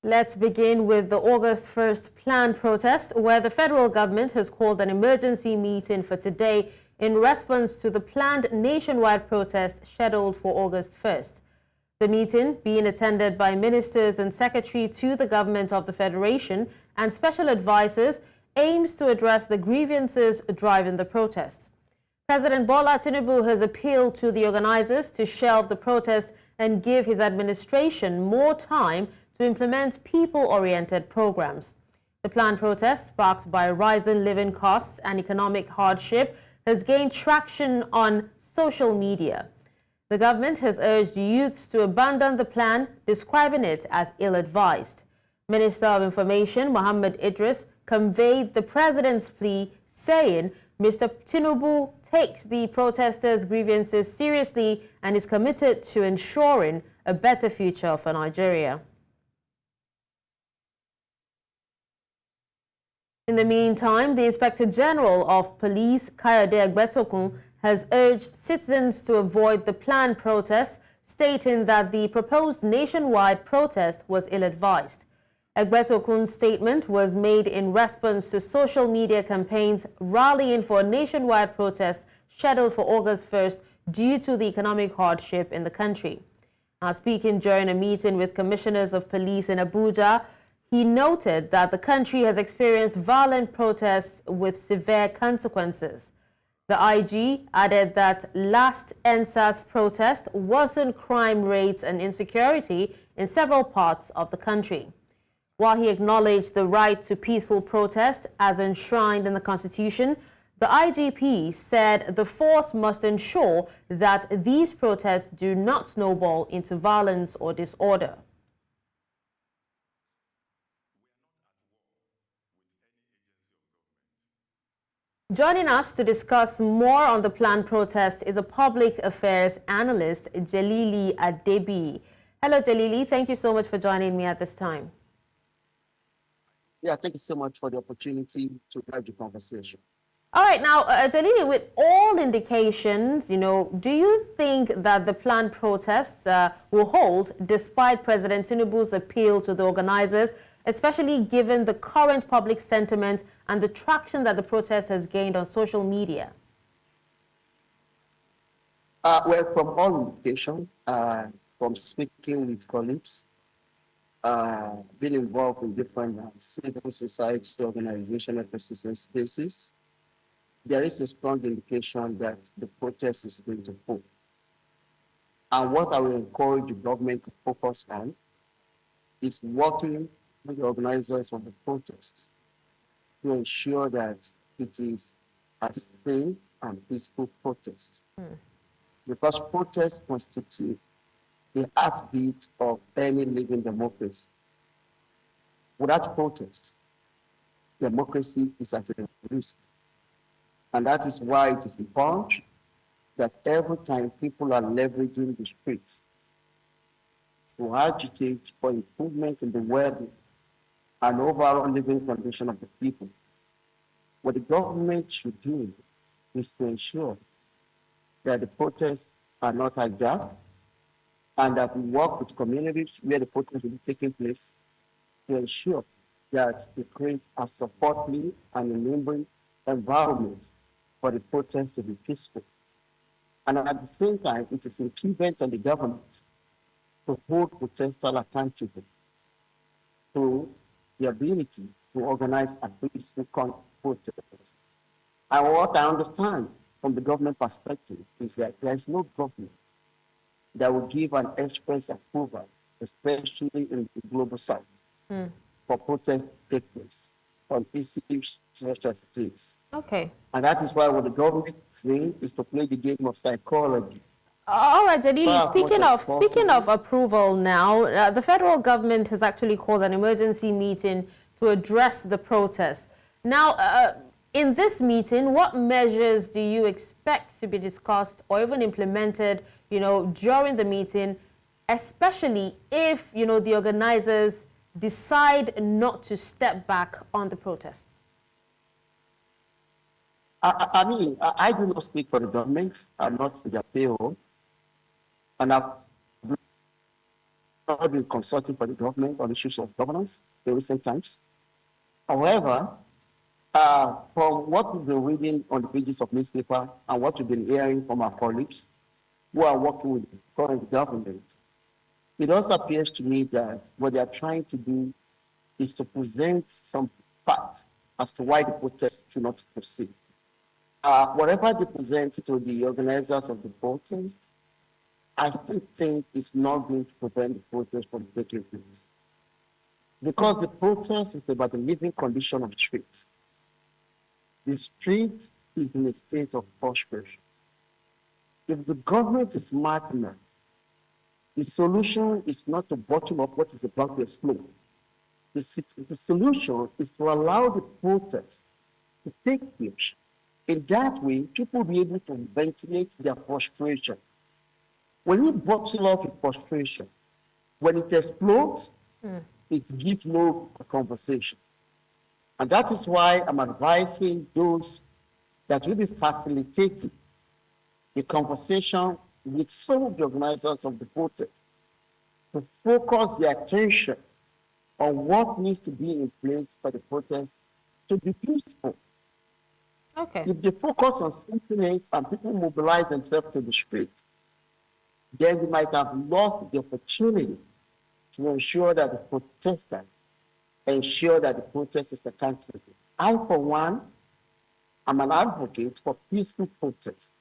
Let's begin with the August 1st planned protest, where the federal government has called an emergency meeting for today in response to the planned nationwide protest scheduled for August 1st. The meeting, being attended by ministers and secretary to the government of the Federation and special advisors, aims to address the grievances driving the protests. President Bola Tinubu has appealed to the organizers to shelve the protest and give his administration more time to implement people-oriented programs. The planned protest, sparked by rising living costs and economic hardship, has gained traction on social media. The government has urged youths to abandon the plan, describing it as ill-advised. Minister of Information Mohammed Idris conveyed the president's plea, saying Mr. Tinubu takes the protesters' grievances seriously and is committed to ensuring a better future for Nigeria. In the meantime, the Inspector General of Police, Kayode Egbetokun, has urged citizens to avoid the planned protest, stating that the proposed nationwide protest was ill-advised. Egbetokun's statement was made in response to social media campaigns rallying for a nationwide protest scheduled for August 1st due to the economic hardship in the country. Now, speaking during a meeting with commissioners of police in Abuja, he noted that the country has experienced violent protests with severe consequences. The IG added that last EndSARS protest worsened crime rates and insecurity in several parts of the country. While he acknowledged the right to peaceful protest as enshrined in the Constitution, the IGP said the force must ensure that these protests do not snowball into violence or disorder. Joining us to discuss more on the planned protest is a public affairs analyst, Jelili Adebi. Hello, Jelili. Thank you so much for joining me at this time. Yeah, thank you so much for the opportunity to have the conversation. All right. Now, Jelili, with all indications, do you think that the planned protests will hold despite President Tinubu's appeal to the organizers, especially given the current public sentiment and the traction that the protest has gained on social media? Well, from all indications, from speaking with colleagues, being involved in different civil society organization ecosystem spaces, there is a strong indication that the protest is going to hold. And what I will encourage the government to focus on is working with the organizers of the protest to ensure that it is a safe and peaceful protest. Because protests constitute the heartbeat of any living democracy. Without protest, democracy is at risk. And that is why it is important that every time people are leveraging the streets to agitate for improvement in the well-being and overall living condition of the people, what the government should do is to ensure that the protests are not hijacked and that we work with communities where the protests will be taking place to ensure that we create a supportive and enabling environment for the protests to be peaceful. And at the same time, it is incumbent on the government to hold protesters accountable to the ability to organize a peaceful protest. And what I understand from the government perspective is that there is no government that will give an express approval, especially in the global south, for protests to take place on issues such as this. Okay. And that is why what the government is doing is to play the game of psychology. All right, Jelili, speaking of approval now, the federal government has actually called an emergency meeting to address the protest. Now, in this meeting, what measures do you expect to be discussed or even implemented, during the meeting, especially if, the organizers decide not to step back on the protests? I do not speak for the government. I'm not for their payroll. And I've not been consulting for the government on issues of governance in recent times. However, from what we've been reading on the pages of newspaper and what we've been hearing from our colleagues who are working with the current government, it also appears to me that what they are trying to do is to present some facts as to why the protest should not proceed. Whatever they present to the organizers of the protest, I still think it's not going to prevent the protest from taking place. Because the protest is about the living condition of the street. The street is in a state of frustration. If the government is smart enough, the solution is not to bottle up what is about to explode. The solution is to allow the protest to take place. In that way, people will be able to ventilate their frustration. When you bottle up a frustration, when it explodes, it gives no conversation. And that is why I'm advising those that will be facilitating the conversation with some of the organizers of the protest to focus their attention on what needs to be in place for the protest to be peaceful. Okay. If they focus on something else and people mobilize themselves to the street, then we might have lost the opportunity to ensure that the protesters ensure that the protest is accountable. I, for one, am an advocate for peaceful protest.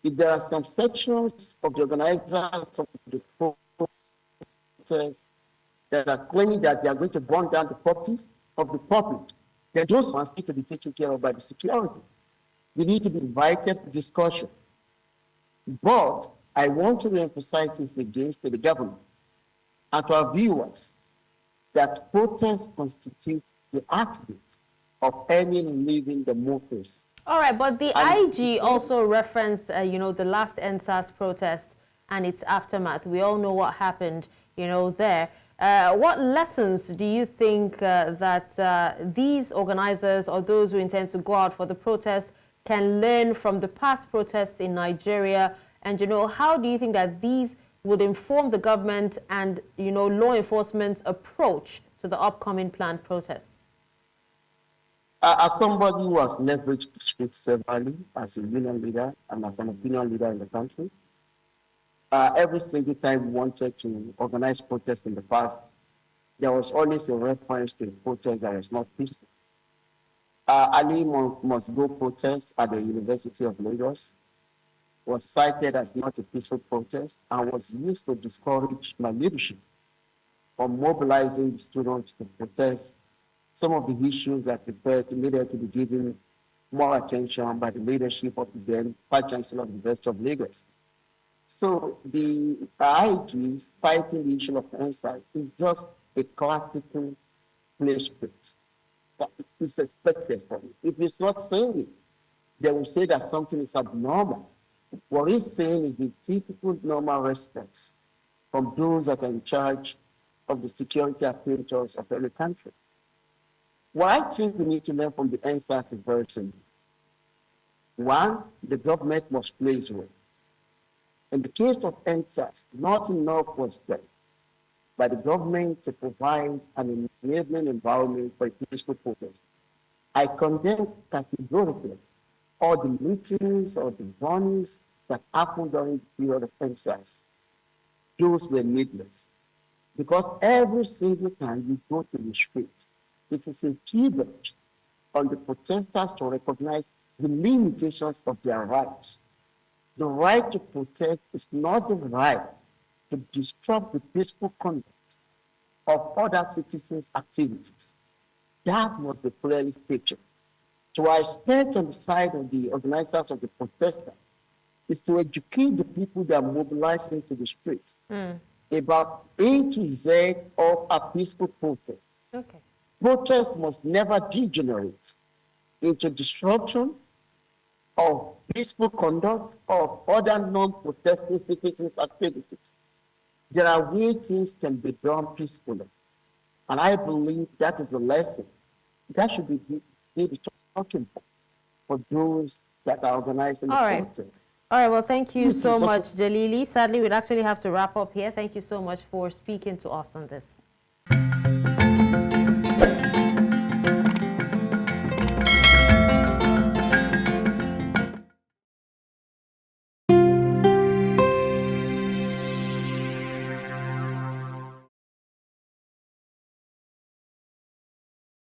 If there are some sections of the organizers of the protest that are claiming that they are going to burn down the properties of the public, then those ones need to be taken care of by the security. They need to be invited to discussion. But I want to emphasize this against the government and to our viewers that protests constitute the heartbeat of any living democracy. All right, but the IG also referenced, the last NSAS protest and its aftermath. We all know what happened, there. What lessons do you think that these organizers or those who intend to go out for the protest can learn from the past protests in Nigeria? And, how do you think that these would inform the government and, law enforcement's approach to the upcoming planned protests? As somebody who has leveraged the street severally as a union leader and as an opinion leader in the country, every single time we wanted to organize protests in the past, there was always a reference to a protest that was not peaceful. Ali must go protest at the University of Lagos was cited as not a peaceful protest and was used to discourage my leadership from mobilizing the students to protest some of the issues that we felt needed to be given more attention by the leadership of the then Vice Chancellor of the University of Lagos. So the IG citing the issue of insight is just a classical play script that is expected from it. If it's not saying it, they will say that something is abnormal. What he's saying is the typical normal response from those that are in charge of the security apparatus of every country. What I think we need to learn from the NSAS is very simple. One, the government must play its role. In the case of NSAS, not enough was done by the government to provide an enabling environment for a peaceful protest. I condemn categorically all the meetings or the warnings that happened during the period of NSAS. Those were needless. Because every single time you go to the street, it is a privilege on the protesters to recognize the limitations of their rights. The right to protest is not the right to disrupt the peaceful conduct of other citizens' activities. That was the clearly stated. So I expect on the side of the organizers of the protester is to educate the people that are mobilized into the street about A to Z of a peaceful protest. Okay. Protests must never degenerate into disruption of peaceful conduct of other non-protesting citizens' activities. There are ways things can be done peacefully. And I believe that is a lesson that should be the talking point for those that are organizing the protest. All right, well, thank you Which so is also much, Jalili. Sadly, we'd actually have to wrap up here. Thank you so much for speaking to us on this.